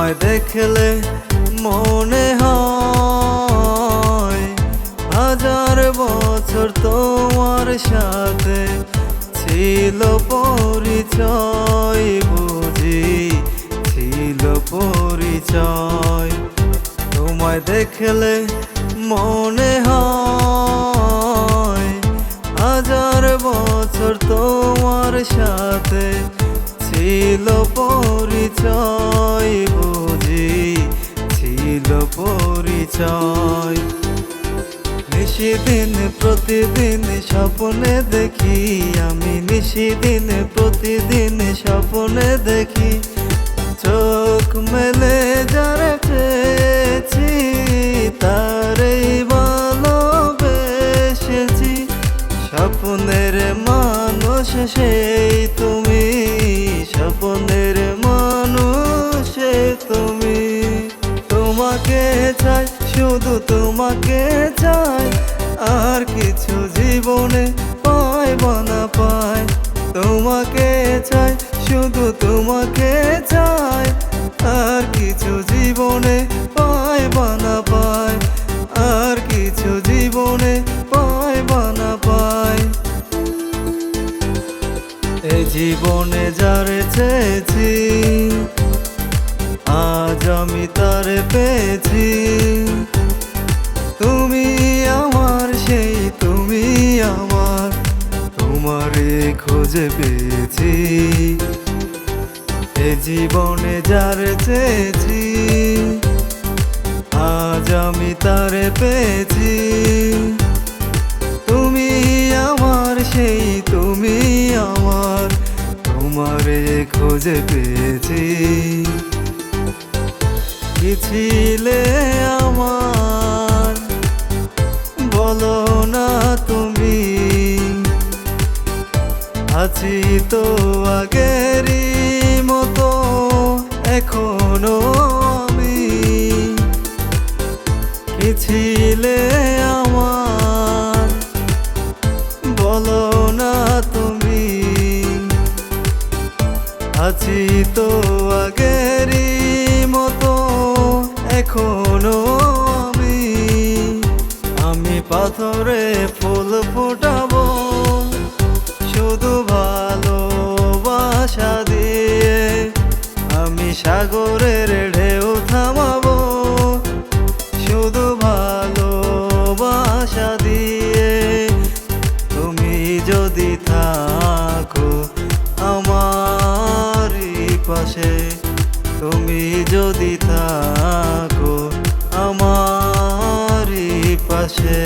তোমায় দেখলে মনে হয় হাজার বছর তোমার সাথে ছিল পরিচয়, বুঝি ছিল পরিচয়। তোমায় দেখলে মনে হয় হাজার বছর তোমার সাথে ছিল পরিচয়, বুঝি ছিল পরিচয়। নিশিদিন প্রতিদিন স্বপ্নে দেখি আমি, নিশিদিন প্রতিদিন স্বপ্নে দেখি চোখ মেলে যারা চেয়েছি তারই ভালোবেসেছি। স্বপ্নের মানুষ সেই তুমি, স্বপ্নের মানুষ তুমি। তোমাকে চাই, শুধু তোমাকে চাই, আর কিছু জীবনে পাইব না পাই। তোমাকে চাই, শুধু তোমাকে চাই, আর কিছু জীবনে পাইব না পাই, আর কিছু জীবনে পাইব না পাই। এই জীবনে যারে চেয়েছি আজ আমি তারে পেয়েছি। তুমি আমার সেই তুমি আমার, তোমারে খুঁজে পেয়েছি। এ জীবনে যারে চেয়েছি আজ আমি তারে পেয়েছি। তুমি আমার সেই তুমি আমার, তোমারে খুঁজে পেয়েছি। কি ছিলে আমার বলো না তুমি, আছি তো আগেরই মতো এখনো আমি। কি ছিলে আমার বলো না তুমি, আছি তো আগেরই মতো এখনো আমি। আমি পাথরে ফুল ফোটাবো শুধু ভালোবাসা দিয়ে, আমি সাগরের ঢেউ থামাবো শুধু ভালোবাসা দিয়ে। তুমি যদি থাকো আমারই পাশে, তুমি যদি থাকো আমারই পাশে।